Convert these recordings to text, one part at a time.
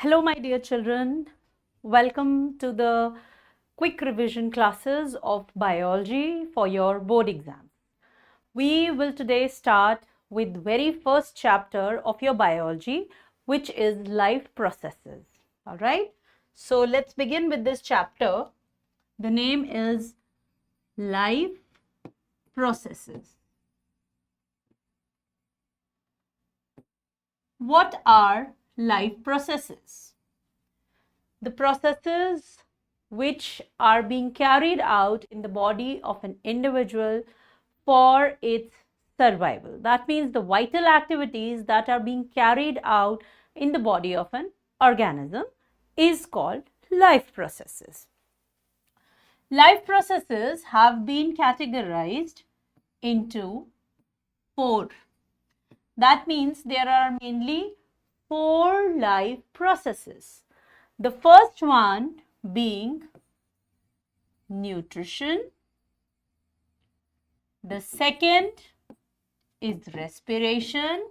Hello, my dear children. Welcome to the quick revision classes of biology for your board exam. We will today start with very first chapter of your biology, which is life processes. All right. So let's begin with this chapter. The name is life processes. What are life processes? The processes which are being carried out in the body of an individual for its survival. That means the vital activities that are being carried out in the body of an organism is called life processes. Life processes have been categorized into four. That means there are mainly four life processes. The first one being nutrition. The second is respiration.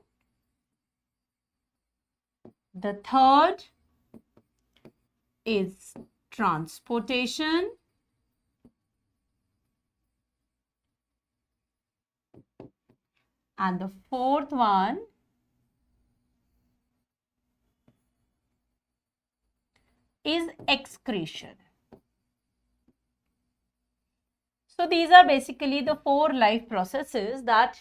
The third is transportation. And the fourth one is excretion. So these are basically the four life processes that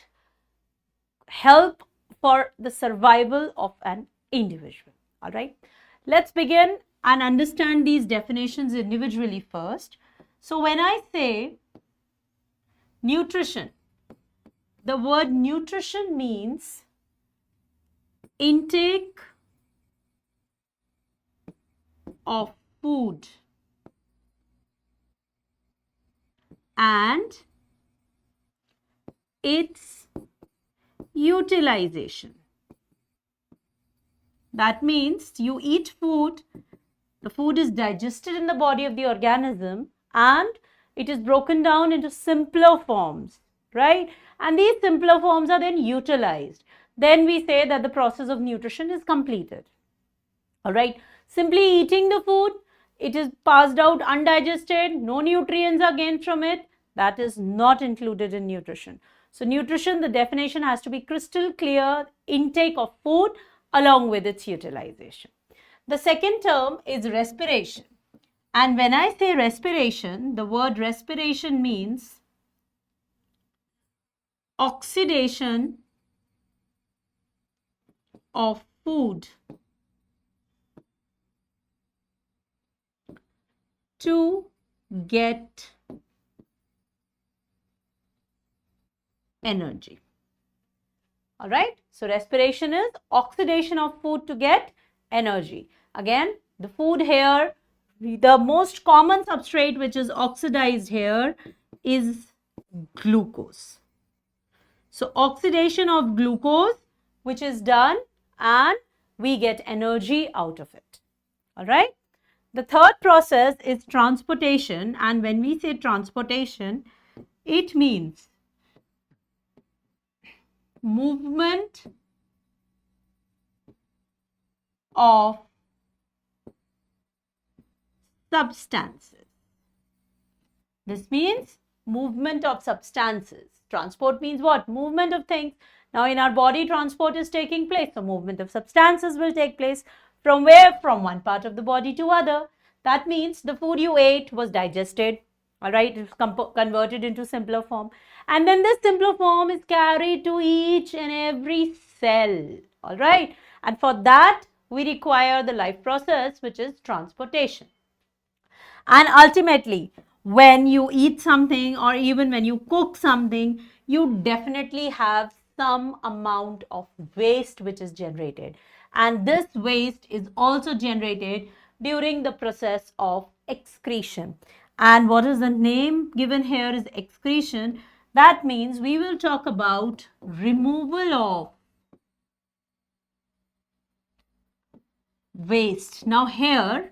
help for the survival of an individual. All right. Let's begin and understand these definitions individually first. So when I say nutrition, the word nutrition means intake of food and its utilization. That means you eat food, the food is digested in the body of the organism and it is broken down into simpler forms, right? And these simpler forms are then utilized. Then we say that the process of nutrition is completed. All right. Simply eating the food, it is passed out undigested, no nutrients are gained from it. That is not included in nutrition. So nutrition, the definition has to be crystal clear, intake of food along with its utilization. The second term is respiration. And when I say respiration, the word respiration means oxidation of food to get energy. All right. So respiration is oxidation of food to get energy. Again, the food here, the most common substrate which is oxidized here is glucose. So oxidation of glucose which is done and we get energy out of it. All right. The third process is transportation, and when we say transportation, it means movement of substances. This means movement of substances. Transport means what? Movement of things. Now in our body, transport is taking place. So movement of substances will take place. From where? From one part of the body to other. That means the food you ate was digested. All right, it's converted into simpler form. And then this simpler form is carried to each and every cell. All right. And for that, we require the life process, which is transportation. And ultimately, when you eat something or even when you cook something, you definitely have some amount of waste which is generated. And this waste is also generated during the process of excretion. And what is the name given here is excretion. That means we will talk about removal of waste. Now here,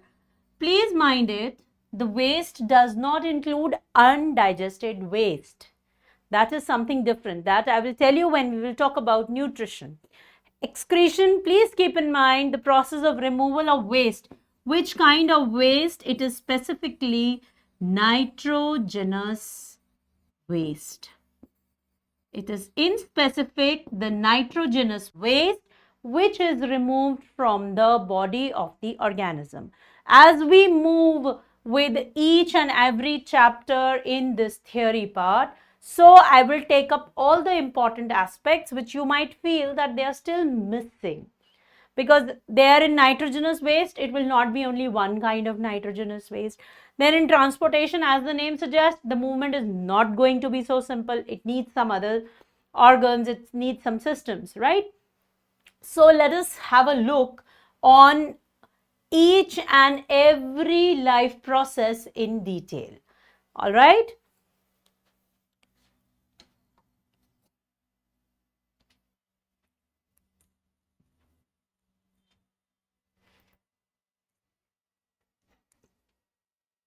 please mind it, the waste does not include undigested waste. That is something different. That I will tell you when we will talk about nutrition. Excretion, please keep in mind the process of removal of waste. Which kind of waste? It is specifically nitrogenous waste. It is in specific the nitrogenous waste which is removed from the body of the organism. As we move with each and every chapter in this theory part, so I will take up all the important aspects which you might feel that they are still missing. Because they are in nitrogenous waste, it will not be only one kind of nitrogenous waste. Then in transportation, as the name suggests, the movement is not going to be so simple. It needs some other organs, it needs some systems, right? So let us have a look on each and every life process in detail. All right.